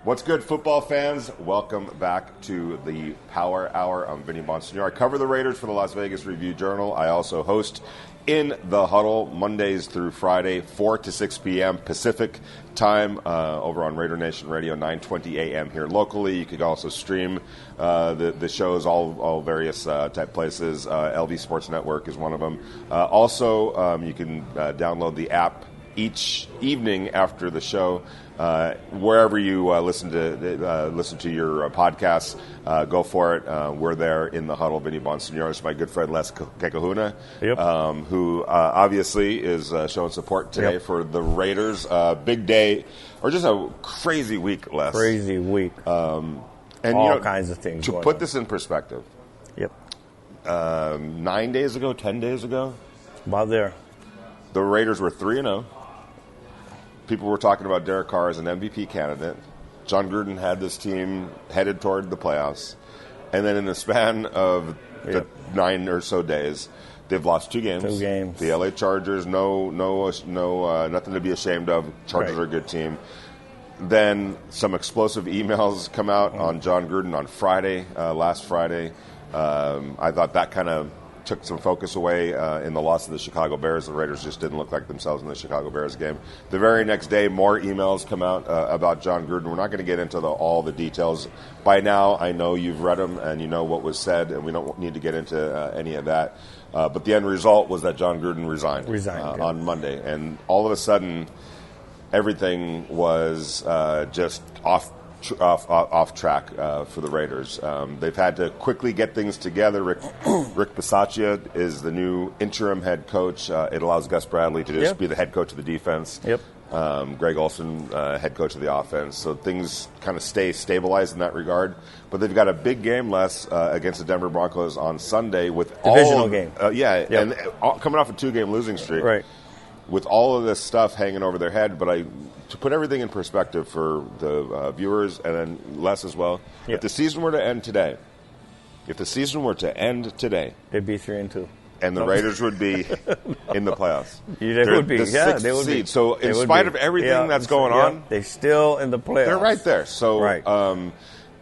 What's good, football fans? Welcome back to the Power Hour. I'm Vinny Bonsignor. I cover the Raiders for the Las Vegas Review-Journal. I also host In the Huddle Mondays through Friday, 4 to 6 p.m. Pacific time over on Raider Nation Radio, 9:20 a.m. here locally. You can also stream the shows all various type places. LV Sports Network is one of them. Also, you can download the app each evening after the show. Wherever you listen to your podcasts, go for it. We're there in the huddle. Vinny Bonsignor is my good friend Les Kekahuna, who obviously is showing support today for the Raiders. Big day, or just a crazy week, Les. Crazy week. And all kinds of things. To put this in perspective, 9 days ago, 10 days ago, about there, the Raiders were 3-0. People were talking about Derek Carr as an MVP candidate. John Gruden had this team headed toward the playoffs. And then in the span of the 9 or so days, they've lost 2 games. 2 games. The LA Chargers, nothing to be ashamed of. Chargers are a good team. Then some explosive emails come out on John Gruden on Friday, last Friday. I thought that kind of took some focus away in the loss of the Chicago Bears. The Raiders just didn't look like themselves in the Chicago Bears game. The very next day, more emails come out about John Gruden. We're not going to get into all the details. By now, I know you've read them and you know what was said, and we don't need to get into any of that. But the end result was that John Gruden resigned on Monday. And all of a sudden, everything was just off track for the Raiders. They've had to quickly get things together. Rick Bisaccia is the new interim head coach. It allows Gus Bradley to just be the head coach of the defense. Greg Olson, head coach of the offense. So things kind of stay stabilized in that regard. But they've got a big game, Les, against the Denver Broncos on Sunday with divisional game. And coming off a 2-game losing streak. Right. With all of this stuff hanging over their head, but to put everything in perspective for the viewers and then Les as well, if the season were to end today, they'd be 3-2, and the Raiders would be in the playoffs. They would be. They would be. So in spite of everything that's going on, they're still in the playoffs. They're right there. So, and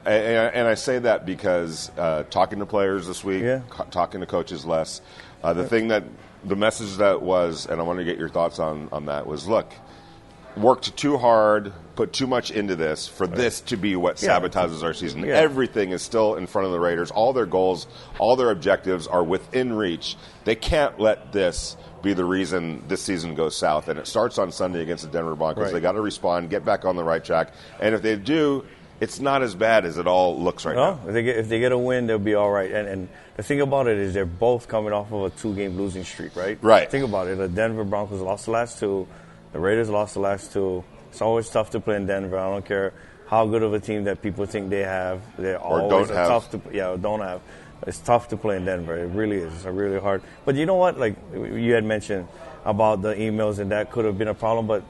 I say that because talking to players this week, talking to coaches, Les, the message that was, and I want to get your thoughts on that, was, look, worked too hard, put too much into this for this to be what sabotages our season. Everything is still in front of the Raiders. All their goals, all their objectives are within reach. They can't let this be the reason this season goes south. And it starts on Sunday against the Denver Broncos. They got to respond, get back on the right track. And if they do, it's not as bad as it all looks now. If they get a win, they'll be all right. And the thing about it is they're both coming off of a 2-game losing streak, right? Right. Think about it. The Denver Broncos lost the last 2. The Raiders lost the last 2. It's always tough to play in Denver. I don't care how good of a team that people think they have. They're always tough to don't have. It's tough to play in Denver. It really is. It's really hard. But you know what? Like you had mentioned about the emails, and that could have been a problem, but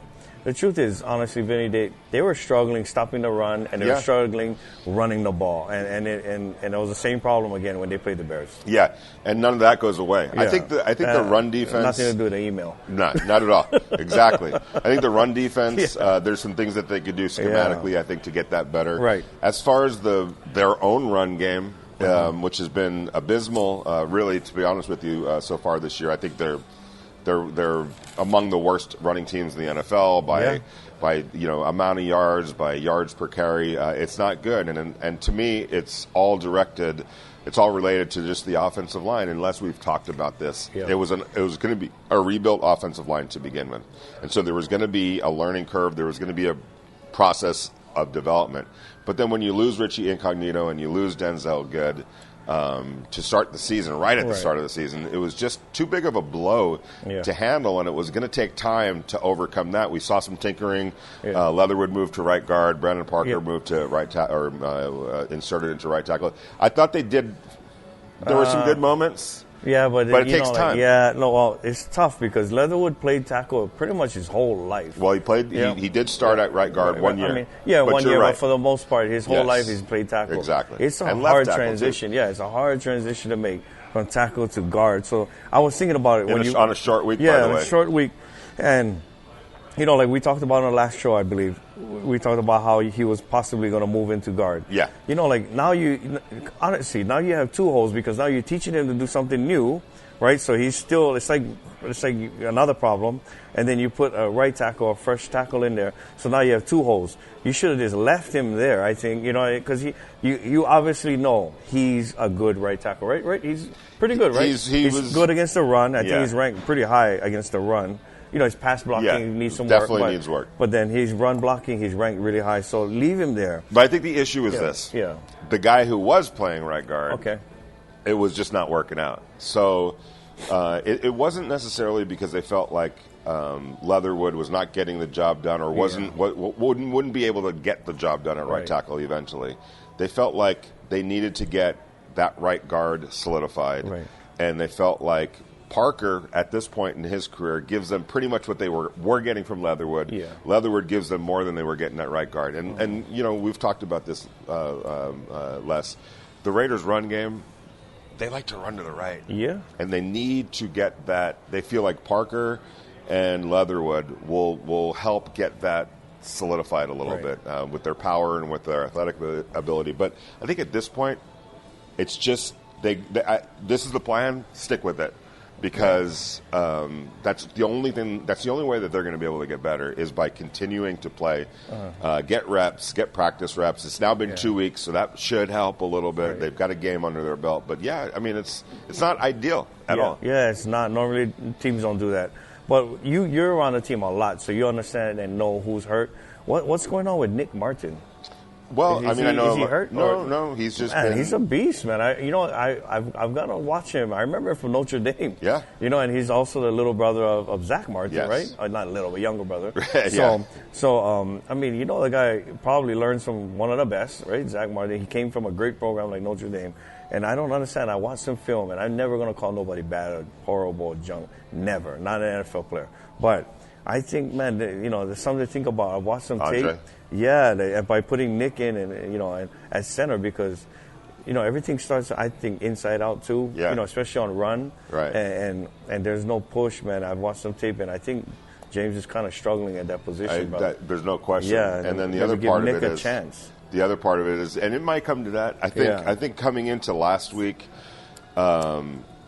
the truth is, honestly, Vinny, they were struggling stopping the run, and they were struggling running the ball, and it was the same problem again when they played the Bears. Yeah, and none of that goes away. I think the run defense, nothing to do with the email. Not at all. Exactly. I think the run defense, there's some things that they could do schematically. I think to get that better. Right. As far as their own run game, which has been abysmal, really, to be honest with you, so far this year, I think they're among the worst running teams in the NFL by amount of yards, by yards per carry. It's not good, and to me, it's all related to just the offensive line. Unless we've talked about this, it was going to be a rebuilt offensive line to begin with, and so there was going to be a learning curve. There was going to be a process of development. But then when you lose Richie Incognito and you lose Denzel Good, to start the season, right at the start of the season, it was just too big of a blow to handle, and it was going to take time to overcome that. We saw some tinkering. Leatherwood moved to right guard. Brandon Parker moved to right inserted into right tackle. I thought they did. There were some good moments. Yeah, but it takes time. It's tough because Leatherwood played tackle pretty much his whole life. Well, he played. He did start at right guard 1 year. I mean, but 1 year, but for the most part, his whole life he's played tackle. Exactly. It's a hard transition. Too. Yeah, it's a hard transition to make from tackle to guard. So I was thinking about it on a short week. By the way. on a short week, and like we talked about on the last show, I believe. We talked about how he was possibly going to move into guard. Yeah. Like now honestly, now you have two holes because now you're teaching him to do something new, right? So he's still, it's like another problem. And then you put a right tackle, a fresh tackle in there. So now you have two holes. You should have just left him there, I think, because you obviously know he's a good right tackle, right? Right? He's pretty good, right? He's good against the run. I think he's ranked pretty high against the run. His pass blocking needs some definitely work. Needs work. But then his run blocking, he's ranked really high. So leave him there. But I think the issue is this. Yeah. The guy who was playing right guard, okay, it was just not working out. So it wasn't necessarily because they felt like Leatherwood was not getting the job done or wouldn't be able to get the job done at right tackle eventually. They felt like they needed to get that right guard solidified. Right. And they felt like Parker, at this point in his career, gives them pretty much what they were getting from Leatherwood. Yeah. Leatherwood gives them more than they were getting at right guard. And we've talked about this, Les. The Raiders' run game, they like to run to the right. Yeah. And they need to get that. They feel like Parker and Leatherwood will help get that solidified a little bit with their power and with their athletic ability. But I think at this point, it's just this is the plan. Stick with it. Because that's the only way that they're going to be able to get better is by continuing to play, get reps, get practice reps. It's now been 2 weeks, so that should help a little bit. Right. They've got a game under their belt, but it's not ideal at all. Yeah, it's not. Normally teams don't do that, but you're around the team a lot, so you understand and know who's hurt. What's going on with Nick Martin? Well, I know. Is he hurt? No, he's just. Man, he's a beast, man. I've got to watch him. I remember him from Notre Dame. Yeah. And he's also the little brother of Zach Martin, right? Not little, but younger brother. So the guy probably learns from one of the best, right? Zach Martin. He came from a great program like Notre Dame, and I don't understand. I watched him film, and I'm never gonna call nobody bad or horrible or junk. Never. Not an NFL player, but. I think, man, there's something to think about. I watched some tape. Yeah, by putting Nick in and at center because, everything starts, I think, inside out too. Yeah. Especially on run. Right. And there's no push, man. I've watched some tape, and I think James is kind of struggling at that position. There's no question. Yeah. And then the other part of it is chance. The other part of it is, and it might come to that. I think coming into last week.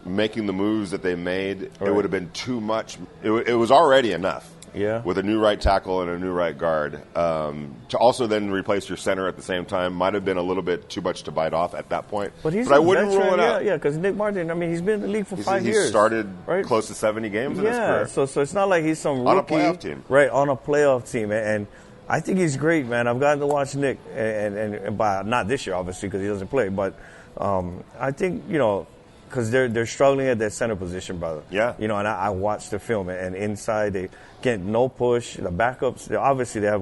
Making the moves that they made, it would have been too much. It was already enough. Yeah. With a new right tackle and a new right guard. To also then replace your center at the same time might have been a little bit too much to bite off at that point. But I wouldn't rule it out. Yeah, because Nick Martin, he's been in the league for 5 years. He started close to 70 games in his career. So it's not like he's some rookie. On a playoff team. Right, on a playoff team. And I think he's great, man. I've gotten to watch Nick, and by not this year, obviously, because he doesn't play. But I think, because they're struggling at their center position, brother. Yeah. And I watched the film, and inside they get no push. The backups, obviously they have,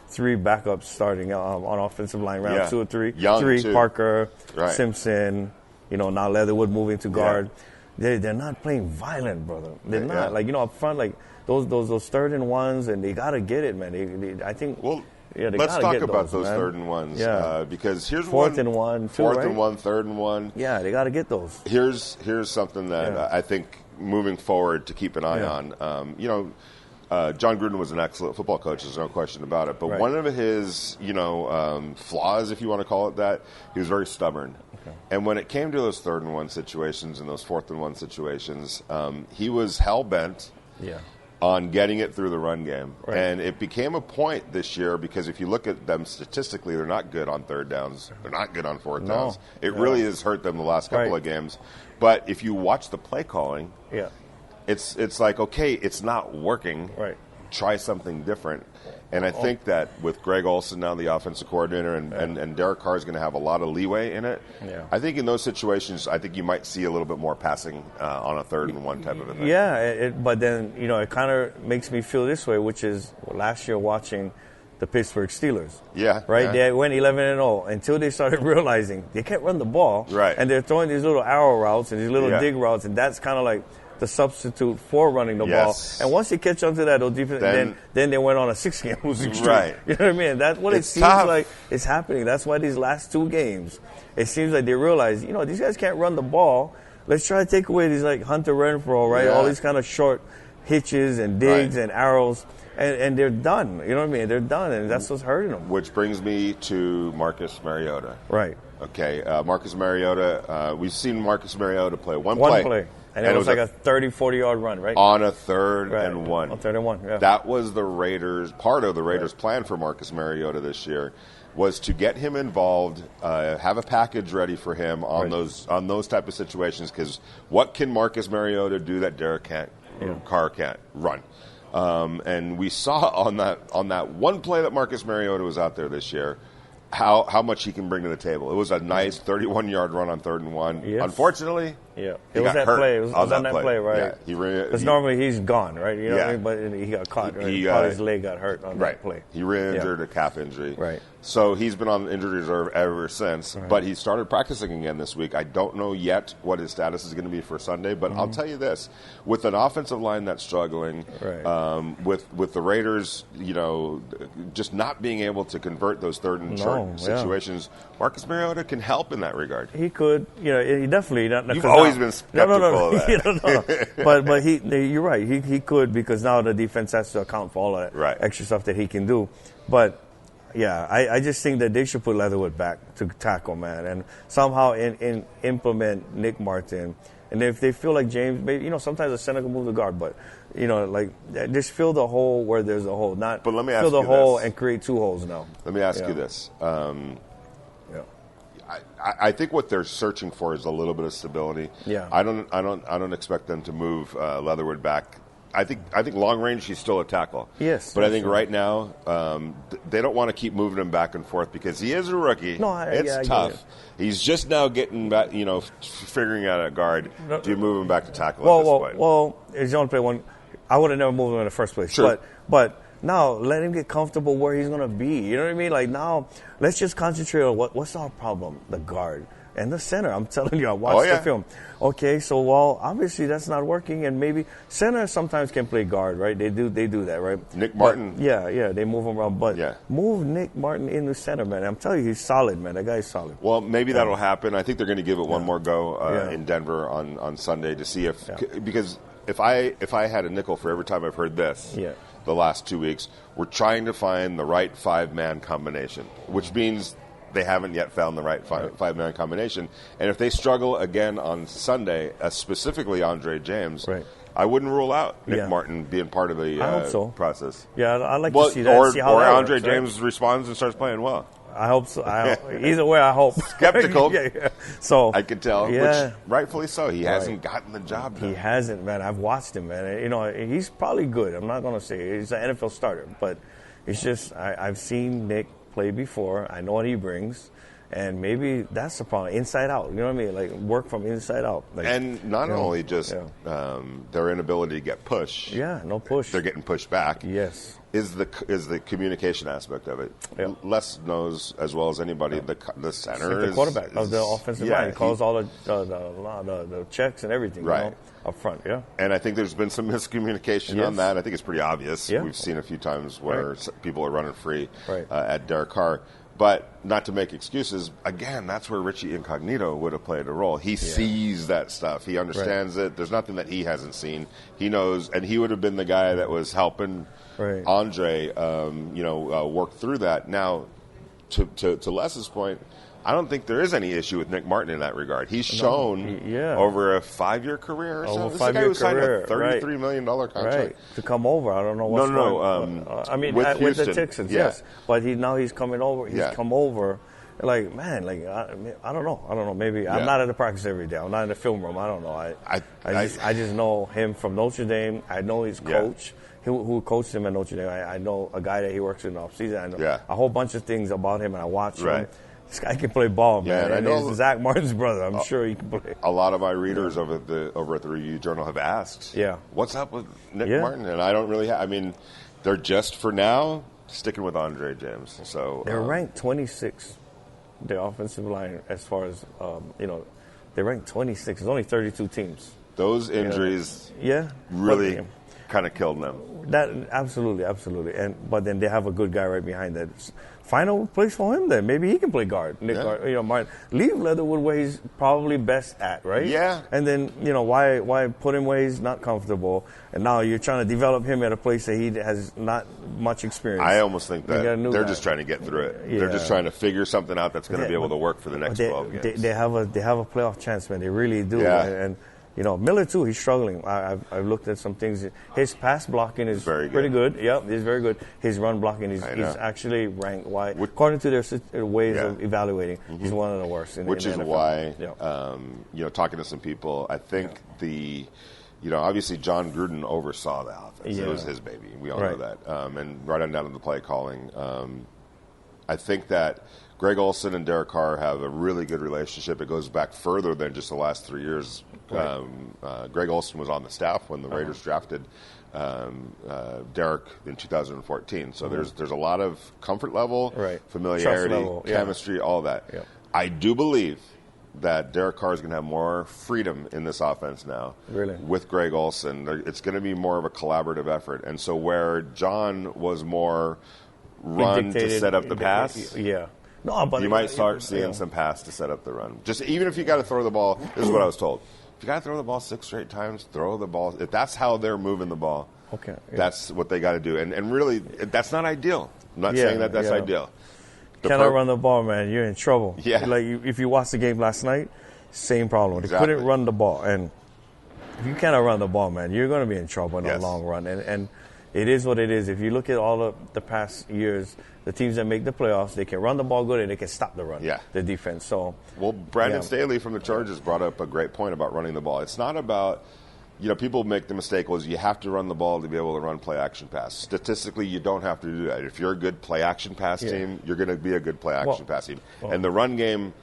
3 backups starting on offensive line, round 2 or 3. Young, 3, too. Parker, Simpson, now Leatherwood moving to guard. Yeah. They're not playing violent, brother. They're not. Up front, those 3rd and 1s, and they got to get it, man. They I think... Well, let's talk about those 3rd and 1s. Yeah. Because here's 4th and 1, too, 4th and 1, 3rd and 1. Yeah, they got to get those. Here's something that I think moving forward to keep an eye on. John Gruden was an excellent football coach. There's no question about it. But one of his, flaws, if you want to call it that, he was very stubborn. Okay. And when it came to those 3rd and 1 situations and those 4th and 1 situations, he was hell-bent on getting it through the run game. Right. And it became a point this year because if you look at them statistically, they're not good on 3rd downs. They're not good on 4th downs. It really has hurt them the last couple of games. But if you watch the play calling, it's like, okay, it's not working. Right. Try something different. And I think that with Greg Olson now, the offensive coordinator, and Derek Carr is going to have a lot of leeway in it. Yeah. I think in those situations, I think you might see a little bit more passing on a 3rd and 1 type of a thing. Yeah, but then, it kind of makes me feel this way, which is last year watching the Pittsburgh Steelers. Yeah. Right? Yeah. They went 11-0 until they started realizing they can't run the ball. Right. And they're throwing these little arrow routes and these little dig routes, and that's kind of like the substitute for running the ball. And once they catch on to that, then they went on a 6-game losing streak. Right. You know what I mean? That's what it seems like it's happening. That's why these last 2 games, it seems like they realize, these guys can't run the ball. Let's try to take away these like Hunter Renfrow, right? Yeah. All these kind of short hitches and digs and arrows. and they're done. You know what I mean? They're done, and that's what's hurting them. Which brings me to Marcus Mariota. Right. Okay, Marcus Mariota. We've seen Marcus Mariota play one play. And it was like a 30, 40-yard run, right? On a third and one. On 3rd and 1, yeah. That was part of the Raiders' plan for Marcus Mariota this year, was to get him involved, have a package ready for him on those type of situations. Because what can Marcus Mariota do that Derek Carr can't? Run. And we saw on that one play that Marcus Mariota was out there this year, how much he can bring to the table. It was a nice 31-yard run on 3rd and 1. Yes. Unfortunately, it was that play. It was on that play, right? Yeah, because normally he's gone, right? You know what I mean? But he got caught. Right? His leg got hurt on that play. He re-injured a calf injury. Right. So he's been on injury reserve ever since. Right. But he started practicing again this week. I don't know yet what his status is going to be for Sunday, but I'll tell you this: with an offensive line that's struggling, with the Raiders, just not being able to convert those 3rd and short situations, Marcus Mariota can help in that regard. He could, he definitely. You've always been skeptical of that. But you're right. He could, because now the defense has to account for all that extra stuff that he can do. But yeah, I just think that they should put Leatherwood back to tackle, man, and somehow implement Nick Martin. And if they feel like James, maybe, sometimes a center can move the guard, but just fill the hole where there's a hole, not fill the hole and create 2 holes now. Let me ask you this. I think what they're searching for is a little bit of stability. Yeah. I don't expect them to move Leatherwood back. I think long range he's still a tackle. Yes. But I think right now they don't want to keep moving him back and forth because he is a rookie. No, it's tough. He's just now getting back, figuring out a guard. Do you move him back to tackle at this point? Well, he's only played one. I would have never moved him in the first place. Sure. But now let him get comfortable where he's going to be. You know what I mean? Like, now let's just concentrate on what's our problem, the guard. And the center, I'm telling you, I watched the film. Okay, so obviously that's not working, and maybe center sometimes can play guard, right? They do that, right? Nick Martin. They move him around, but move Nick Martin into center, man. I'm telling you, he's solid, man. That guy's solid. Well, maybe that'll happen. I think they're going to give it one more go in Denver on Sunday to see because if I had a nickel for every time I've heard this, the last 2 weeks, we're trying to find the right 5-man combination, which means they haven't yet found the right five-man combination. And if they struggle again on Sunday, specifically Andre James, I wouldn't rule out Nick Martin being part of the process. Yeah, I'd like to see that. Or Andre James responds and starts playing well. I hope so. Either way, I hope. Skeptical. So I could tell, which rightfully so. He hasn't gotten the job done. He hasn't, man. I've watched him, man. He's probably good. I'm not going to say he's an NFL starter, but it's just I've seen Nick play before. I know what he brings, and maybe that's the problem. Inside out, you know what I mean? Like, work from inside out. Like, and not only just their inability to get push. Yeah, no push. They're getting pushed back. Yes. Is the communication aspect of it. Yeah. Les knows as well as anybody the center is the quarterback of the offensive line. He calls all the checks and everything up front. Yeah. And I think there's been some miscommunication on that. I think it's pretty obvious. Yeah. We've seen a few times where people are running free at Derek Carr. But not to make excuses, again, that's where Richie Incognito would have played a role. He sees that stuff. He understands it. There's nothing that he hasn't seen. He knows, and he would have been the guy that was helping Andre, work through that. Now, to Les's point, I don't think there is any issue with Nick Martin in that regard. He's shown over a 5-year career or so. This is a guy who signed a $33 million contract. To come over. I don't know what's going on. I mean, with the Texans, yes. But now he's coming over. He's come over. Like, man, I don't know. Maybe I'm not at the practice every day. I'm not in the film room. I don't know. I just know him from Notre Dame. I know his coach. Who coached him at Notre Dame. I know a guy that he works with in the offseason. I know a whole bunch of things about him, and I watch him. This guy can play ball, man. Yeah, and he's Zach Martin's brother. I'm sure he can play. A lot of my readers over at the Review Journal have asked, what's up with Nick Martin? And I don't really I mean, they're just, for now, sticking with Andre James. So they're ranked 26, the offensive line, as far as, they're ranked 26. There's only 32 teams. Those injuries really kind of killed them. That absolutely, but then they have a good guy right behind that. find a place for him then. Maybe he can play guard. Martin. Leave Leatherwood where he's probably best at, right? Yeah. And then, why put him where he's not comfortable? And now you're trying to develop him at a place that he has not much experience. I almost think that they're just trying to get through it. Yeah. They're just trying to figure something out that's going to be able to work for the next 12 games. They have a playoff chance, man. They really do. Yeah. And Miller, too, he's struggling. I've looked at some things. His pass blocking is pretty good. Yep, he's very good. His run blocking is actually ranked wide. According to their ways of evaluating, he's one of the worst in the NFL. Why, talking to some people, I think obviously John Gruden oversaw the offense. It was his baby. We all know that. And right on down to the play calling. I think that Greg Olsen and Derek Carr have a really good relationship. It goes back further than just the last 3 years. Greg Olsen was on the staff when the Raiders drafted Derek in 2014. So there's a lot of comfort level, familiarity, chemistry, all that. Yeah. I do believe that Derek Carr is going to have more freedom in this offense now with Greg Olsen. It's going to be more of a collaborative effort. And so where John was more run to set up the pass, no, but you might start seeing some pass to set up the run. Just even if you got to throw the ball, this is what I was told. If you got to throw the ball 6 straight times, throw the ball. If that's how they're moving the ball, that's what they got to do. And really, that's not ideal. I'm not saying that's ideal. Cannot run the ball, man. You're in trouble. Yeah. Like if you watched the game last night, same problem. They couldn't run the ball, and if you cannot run the ball, man, you're going to be in trouble in the long run. And it is what it is. If you look at all of the past years, the teams that make the playoffs, they can run the ball good and they can stop the run. The defense. So Brandon Staley from the Chargers brought up a great point about running the ball. It's not about. People make the mistake you have to run the ball to be able to run play-action pass. Statistically, you don't have to do that. If you're a good play-action pass team, you're going to be a good play-action pass team. And the run game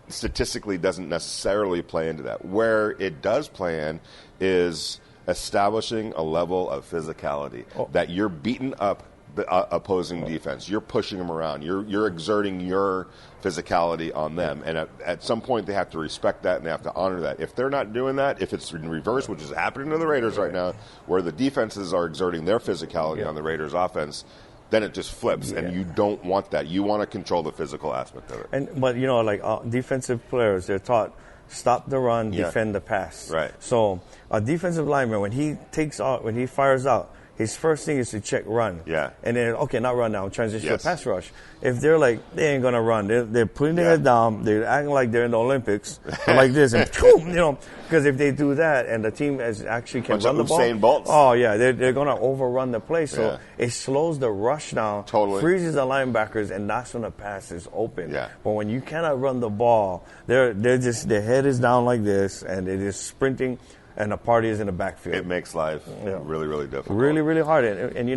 statistically doesn't necessarily play into that. Where it does play in is establishing a level of physicality that you're beating up the opposing defense. You're pushing them around. You're exerting your physicality on them. And at some point, they have to respect that and they have to honor that. If they're not doing that, if it's in reverse, which is happening to the Raiders right now, where the defenses are exerting their physicality on the Raiders' offense, then it just flips, and you don't want that. You want to control the physical aspect of it. But defensive players, they're taught stop the run, defend the pass. Right. So a defensive lineman, when he fires out, his first thing is to check run. Yeah. And then, not run now, transition to pass rush. If they're like, they ain't going to run, they're putting their head down, they're acting like they're in the Olympics, like this, and because if they do that and the team actually can run the ball. Usain Bolts. Oh, yeah, they're going to overrun the play. So it slows the rush down, freezes the linebackers, and that's when the pass is open. Yeah. But when you cannot run the ball, they're just, their head is down like this, and they're just sprinting. And the party is in the backfield. It makes life really, really difficult. Really, really hard. And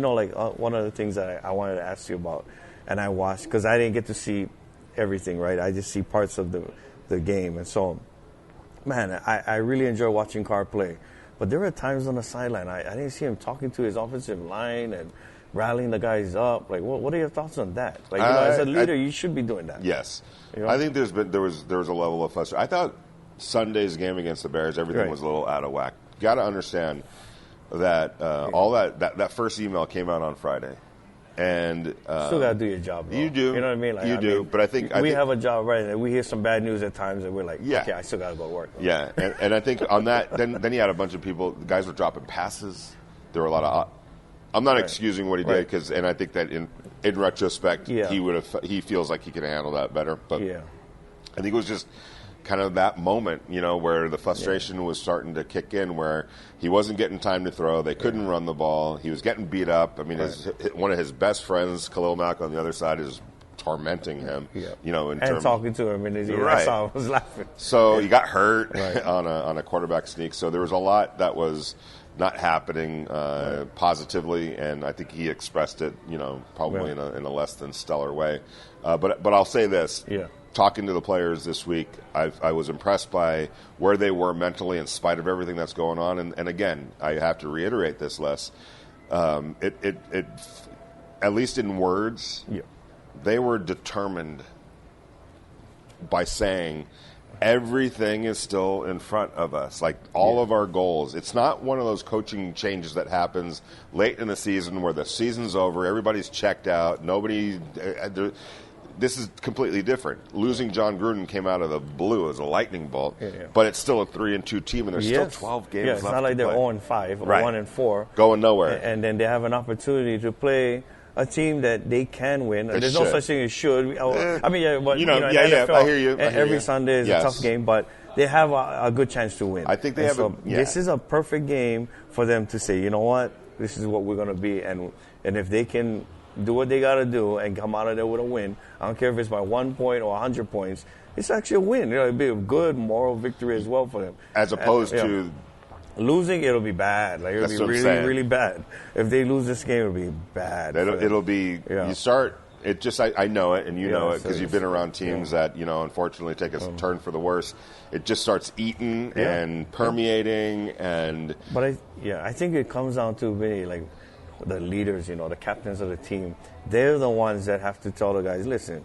one of the things that I wanted to ask you about, and I watched, because I didn't get to see everything, right? I just see parts of the game. And so, man, I really enjoy watching Carr play. But there were times on the sideline, I didn't see him talking to his offensive line and rallying the guys up. Like, what are your thoughts on that? Like, as a leader, you should be doing that. Yes. I think there was a level of frustration. I thought Sunday's game against the Bears, everything was a little out of whack. You got to understand that all that first email came out on Friday, and still got to do your job. Bro. You do. You know what I mean? You do. But I think we have a job, right? And we hear some bad news at times, and we're like, okay, I still got to go to work. Yeah, and I think on that, then you had a bunch of people. The guys were dropping passes. There were a lot of. I'm not excusing what he did and I think that in retrospect, he feels like he can handle that better. But I think it was just kind of that moment, where the frustration was starting to kick in, where he wasn't getting time to throw. They couldn't run the ball. He was getting beat up. I mean, one of his best friends, Khalil Mack, on the other side, is tormenting him. And talking to him, and I saw him, was laughing. So he got hurt on a quarterback sneak. So there was a lot that was not happening positively, and I think he expressed it, probably in a less than stellar way. But I'll say this. Talking to the players this week, I was impressed by where they were mentally in spite of everything that's going on. And again, I have to reiterate this, Les. It at least in words, they were determined by saying, everything is still in front of us. Like all of our goals. It's not one of those coaching changes that happens late in the season where the season's over, everybody's checked out, nobody. This is completely different. Losing John Gruden came out of the blue as a lightning bolt, but it's still a 3-2 team, and there's still 12 games left. It's not like they're 0-5 or 1-4, going nowhere, and then they have an opportunity to play a team that they can win. There's no such thing as should. I mean, but NFL, I hear you. Every Sunday is a tough game, but they have a good chance to win. I think they have. This is a perfect game for them to say, you know what, this is what we're going to be, and if they can do what they got to do and come out of there with a win, I don't care if it's by 1 point or 100 points. It's actually a win. It'll be a good moral victory as well for them, as opposed to. Losing, it'll be bad. Like it'll be really, really bad. If they lose this game, it'll be bad. It'll be. You start. It just. I know it, and you know it because you've been around teams that unfortunately take a turn for the worse. It just starts eating and permeating and. But I think it comes down to Vinny, like the leaders, the captains of the team. They're the ones that have to tell the guys, listen,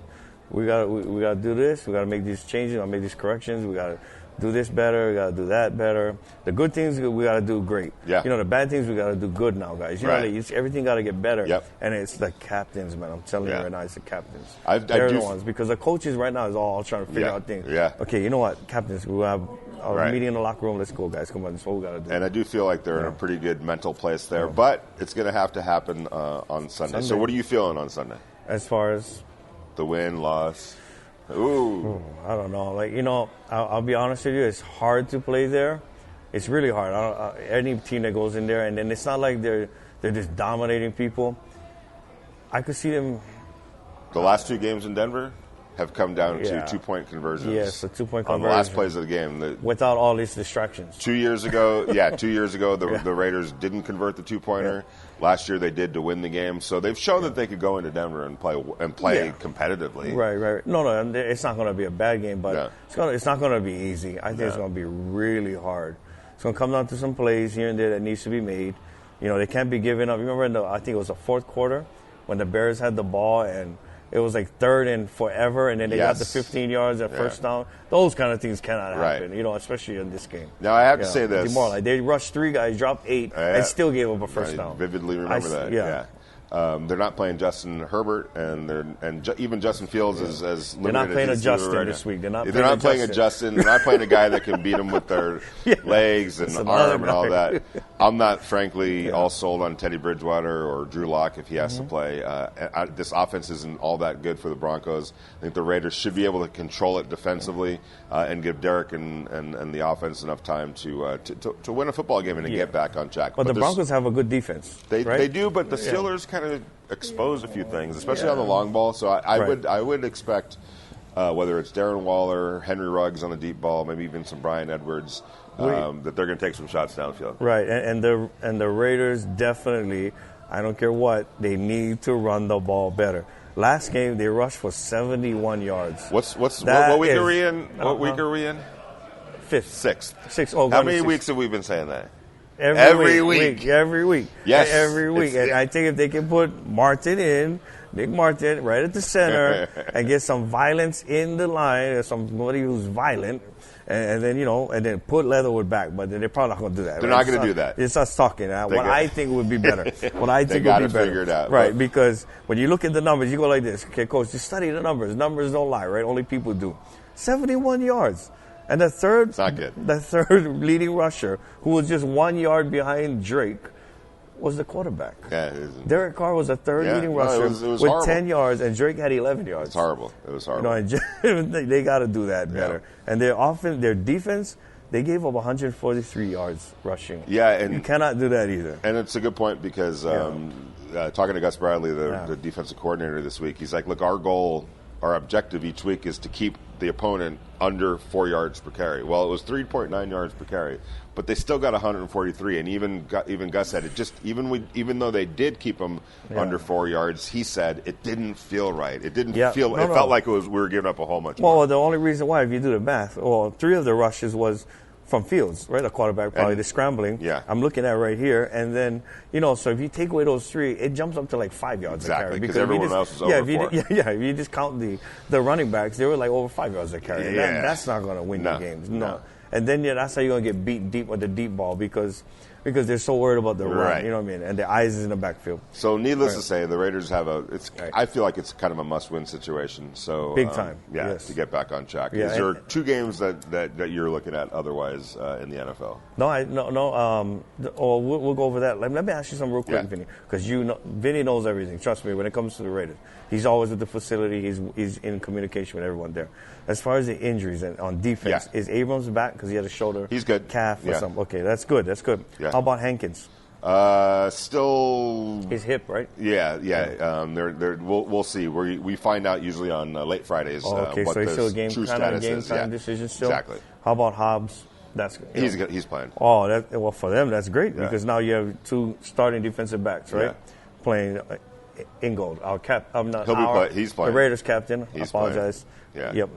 we got to do this. We got to make these changes. We got to make these corrections. We got to do this better, we got to do that better. The good things we got to do great. Yeah. The bad things we got to do good now, guys. Everything got to get better. Yep. And it's the captains, man. I'm telling you right now, it's the captains. They're the ones because the coaches right now is all trying to figure out things. Yeah. Okay, you know what, captains, we have our meeting in the locker room. Let's go, guys. Come on, that's what we got to do. And I do feel like they're in a pretty good mental place there, but it's going to have to happen on Sunday. So what are you feeling on Sunday? As far as the win, loss. Ooh. I don't know. Like, I'll be honest with you, it's hard to play there. It's really hard. Any team that goes in there, and then it's not like they're just dominating people. I could see them. The last 2 games in Denver have come down to 2-point conversions. Yes, a 2-point conversion. On the last plays of the game. Without all these distractions. 2 years ago, the Raiders didn't convert the 2-pointer. Yeah. Last year they did to win the game. So they've shown that they could go into Denver and play competitively. Right. No, it's not going to be a bad game, but it's not going to be easy. I think it's going to be really hard. It's going to come down to some plays here and there that needs to be made. They can't be giving up. Remember, I think it was the fourth quarter when the Bears had the ball and it was like 3rd and forever, and then they got the 15 yards at first down. Those kind of things cannot happen, especially in this game. Now, I have to say this. They rushed 3 guys, dropped 8, and still gave up a first down. I vividly remember that. Yeah. They're not playing Justin Herbert, and even Justin Fields is as limited. They're not playing a Justin this week. They're not playing a Justin. They're not playing a guy that can beat them with their legs and arm and all that. I'm not, frankly, all sold on Teddy Bridgewater or Drew Lock if he has to play. This offense isn't all that good for the Broncos. I think the Raiders should be able to control it defensively and give Derek and the offense enough time to win a football game and to get back on track. But the Broncos have a good defense. They do, but the Steelers kind of exposed a few things, especially on the long ball. So I would expect whether it's Darren Waller, Henry Ruggs on the deep ball, maybe even some Bryan Edwards, that they're going to take some shots downfield. Right, and the Raiders definitely, I don't care what, they need to run the ball better. Last game they rushed for 71 yards. What week are we in? What week are we in? 5th, 6th. Oh, how many weeks have we been saying that? Every week. Yes. Every week. And I think if they can put Nick Martin, right at the center and get some violence in the line, or somebody who's violent, and then put Leatherwood back. But they're probably not going to do that. They're not going to do that. It's us talking. I think would be better. They got to figure it out. Right, because when you look at the numbers, you go like this. Okay, coach, just study the numbers. Numbers don't lie, right? Only people do. 71 yards. And the third leading rusher, who was just 1 yard behind Drake, was the quarterback. Yeah, Derek Carr was the third leading rusher it was with horrible. 10 yards, and Drake had 11 yards. It was horrible. They got to do that better. And their defense, they gave up 143 yards rushing. Yeah, and you cannot do that either. And it's a good point because talking to Gus Bradley, the defensive coordinator this week, he's like, look, our objective each week is to keep the opponent under 4 yards per carry. Well, it was 3.9 yards per carry, but they still got 143. And even Gus said it even though they did keep them under 4 yards, he said it didn't feel right. It didn't feel. Felt like we were giving up a whole bunch. Well, the only reason why, if you do the math, 3 of the rushes was from Fields, right? A quarterback probably the scrambling. Yeah. I'm looking at right here, and then so if you take away those 3, it jumps up to like 5 yards a carry because everyone else is over 4. If you just count the running backs, they were like over 5 yards a carry. Yeah. That's not going to win you games. No. And then that's how you're going to get beat deep with the deep ball because they're so worried about the run, you know what I mean? And the eyes is in the backfield. So needless to say, the Raiders have I feel like it's kind of a must-win situation. So big time. To get back on track. Is there 2 games that you're looking at otherwise in the NFL? No. We'll go over that. Let me ask you something real quick, Vinny, because Vinny knows everything. Trust me, when it comes to the Raiders, he's always at the facility. He's in communication with everyone there. As far as the injuries and on defense, is Abrams back because he had a shoulder, he's good, calf or something? Okay, that's good. Yeah. How about Hankins? Still his hip, right? Yeah. We'll see. We find out usually on late Fridays. What so he's still a true status game is. time decision still. Exactly. How about Hobbs? He's playing. Oh, for them that's great because now you have 2 starting defensive backs, right? Yeah. Playing Ingold, our cap. He's playing. The Raiders captain. He's I apologize. Playing. Yeah. Yep.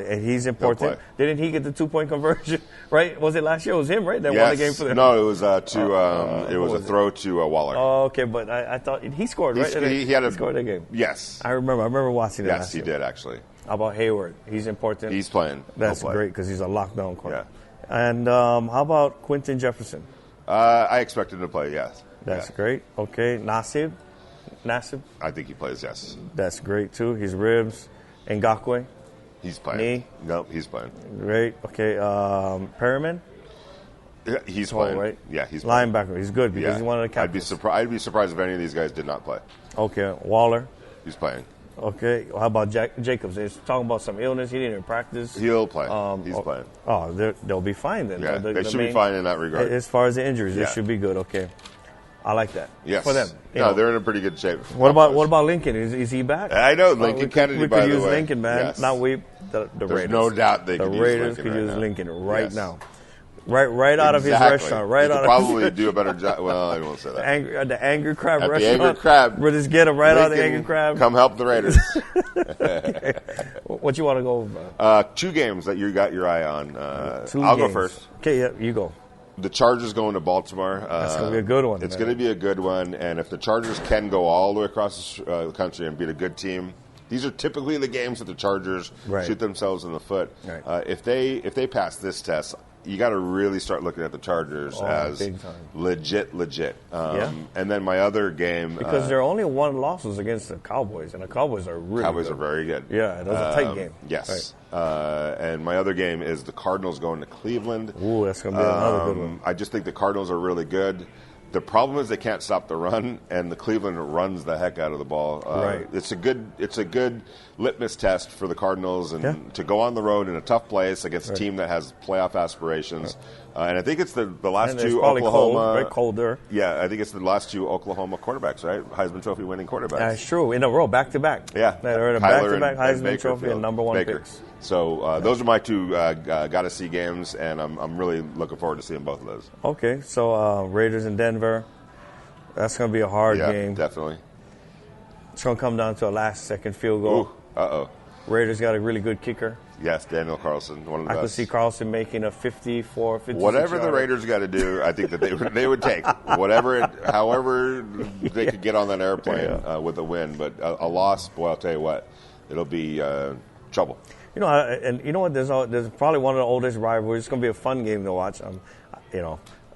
And he's important. Didn't he get the 2-point conversion? Right? Was it last year? It was him, right? That won the game for them. No, it was it was a throw to Waller. Oh, okay. But I thought he scored, right? He scored that game. Yes. I remember watching that. Yes, he did actually. How about Hayward? He's important. He's playing. That's great because he's a lockdown corner. Yeah. And how about Quentin Jefferson? I expect him to play. Yes. That's great. Okay, Nassib. I think he plays. Yes. That's great too. His ribs. Ngakoue. He's playing. Knee. No, he's playing. Great. Okay. Perriman. Yeah, he's playing. Right? Yeah, he's playing. Linebacker. He's good because he's one of the captains. I'd be surprised if any of these guys did not play. Okay. Waller. He's playing. Okay. How about Jacobs? He's talking about some illness. He didn't even practice. He'll play. He's playing. Oh, they'll be fine then. Yeah, they should be fine in that regard. As far as the injuries, they should be good. Okay. I like that. Yes. For them. They're in a pretty good shape. What about Lincoln? Is he back? I know Lincoln Kennedy. We could use Lincoln, man. Yes. Not we. The There's Raiders. no doubt they could use Lincoln. The Raiders could use Lincoln right now. Right out of his restaurant. Right out of probably do a better job. Well, I won't say that. The Angry Crab At restaurant. The Angry Crab. We'll just get him right out of the Angry Crab. Come help the Raiders. Okay. What you want to go over? 2 games that you got your eye on. I'll go first. Okay, yeah, you go. The Chargers going to Baltimore. That's going to be a good one. It's going to be a good one, and if the Chargers can go all the way across the country and beat a good team, these are typically the games that the Chargers shoot themselves in the foot. Right. If they pass this test, you got to really start looking at the Chargers as legit. And then my other game, because their only 1 losses against the Cowboys, and the Cowboys are really are very good. Yeah, it was a tight game. Yes. Right. And my other game is the Cardinals going to Cleveland. Ooh, that's going to be another good one. I just think the Cardinals are really good. The problem is they can't stop the run, and the Cleveland runs the heck out of the ball. Right. It's a good litmus test for the Cardinals, and to go on the road in a tough place against a team that has playoff aspirations. And I think it's the last 2 Oklahoma. Very cold there. Yeah, I think it's the last 2 Oklahoma quarterbacks, right? Heisman Trophy winning quarterbacks. That's true. In a row, back to back. Yeah, they're in a back-to-back Heisman Trophy and number 1 picks. So those are my 2 got-to-see games, and I'm really looking forward to seeing both of those. Okay, so Raiders in Denver. That's going to be a hard game. Yeah, definitely. It's going to come down to a last-second field goal. Ooh, uh-oh. Raiders got a really good kicker. Yes, Daniel Carlson, one of the best. I could see Carlson making a 54, 56 whatever the Raiders got to do, I think that they would take. However they could get on that airplane with a win. But a loss, boy, I'll tell you what, it'll be trouble. You know, and you know what? There's probably one of the oldest rivalries. It's going to be a fun game to watch.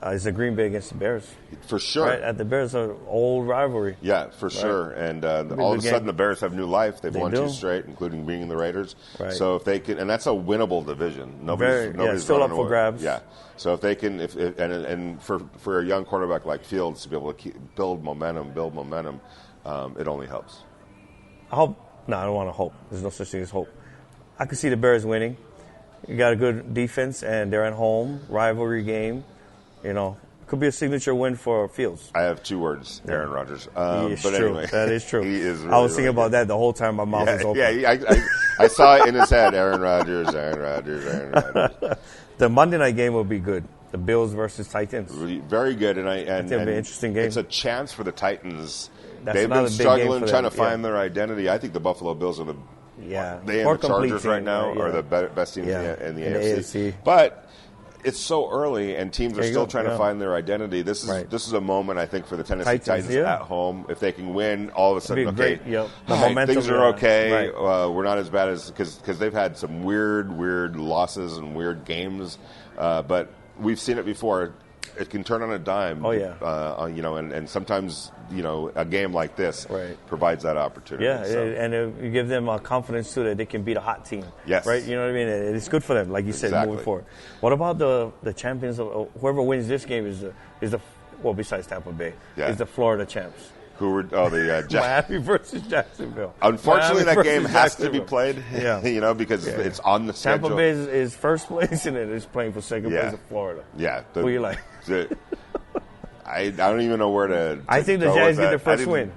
It's the Green Bay against the Bears. For sure. Right, at the Bears, an old rivalry. Yeah, for sure. And all of a sudden the Bears have new life. They've won 2 straight, including beating the Raiders. Right. So if they can, and that's a winnable division. Nobody's still up for grabs. Yeah. So if they can, and for a young quarterback like Fields to be able to build momentum, it only helps. I hope. No, I don't want to hope. There's no such thing as hope. I could see the Bears winning. You got a good defense, and they're at home. Rivalry game. Could be a signature win for Fields. I have 2 words, Aaron Rodgers. But true. Anyway, that is true. He is really, I was thinking about that the whole time my mouth was open. Yeah, I saw it in his head, Aaron Rodgers. The Monday night game will be good. The Bills versus Titans. Very good, and it'll be an interesting game. It's a chance for the Titans. They've been struggling trying to find their identity. I think the Buffalo Bills are they and the Chargers right now are the best teams in the AFC. But it's so early, and teams are still trying to find their identity. This is a moment, I think, for the Tennessee Titans at home. If they can win, all of a sudden, okay, things are okay. We're not as bad as because they've had some weird losses and weird games, but we've seen it before. It can turn on a dime. Oh yeah. And sometimes a game like this provides that opportunity. Yeah, and you give them confidence too that they can beat a hot team. Yes. Right. You know what I mean? It's good for them, like you said, moving forward. What about the champions? Whoever wins this game is the besides Tampa Bay, is the Florida champs. Who were the Miami versus Jacksonville. Unfortunately, that game has to be played. Yeah. Because it's on the schedule. Tampa Bay is first place, and it is playing for second place of Florida. Yeah. Who you like? I don't even know where to I think the Jags get their first win.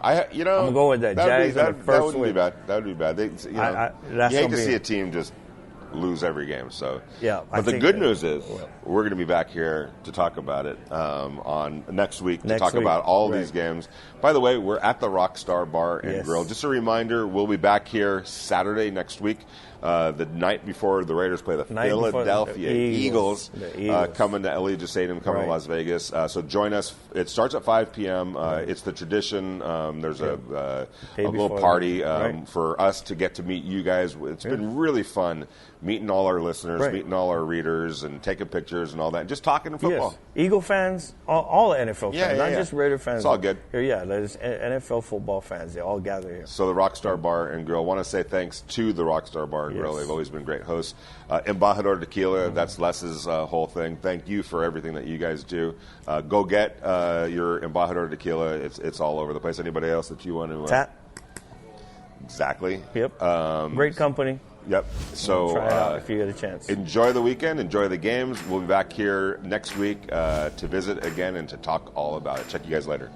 I'm going with that. Jags get the first win. That would be bad. You hate to see a team just lose every game. So, but the good news is we're going to be back here to talk about it on next week to talk about all these games. By the way, we're at the Rockstar Bar and Grill. Just a reminder, we'll be back here Saturday next week, the night before the Raiders play the Philadelphia Eagles. Coming to Allegiant Stadium, coming to Las Vegas. So join us. It starts at 5 p.m. It's the tradition. There's a little party for us to get to meet you guys. It's been really fun meeting all our listeners, meeting all our readers, and taking pictures and all that, and just talking football. Yes. Eagle fans, all NFL fans, not just Raider fans. It's all good. There's NFL football fans. They all gather here. So the Rockstar Bar and Grill. I want to say thanks to the Rockstar Bar and Grill. They've always been great hosts. Embajador Tequila, that's Les's whole thing. Thank you for everything that you guys do. Go get your Embajador Tequila. It's all over the place. Anybody else that you want to... Tap. Exactly. Yep. Great company. Yep. So try it out if you get a chance. Enjoy the weekend. Enjoy the games. We'll be back here next week to visit again and to talk all about it. Check you guys later.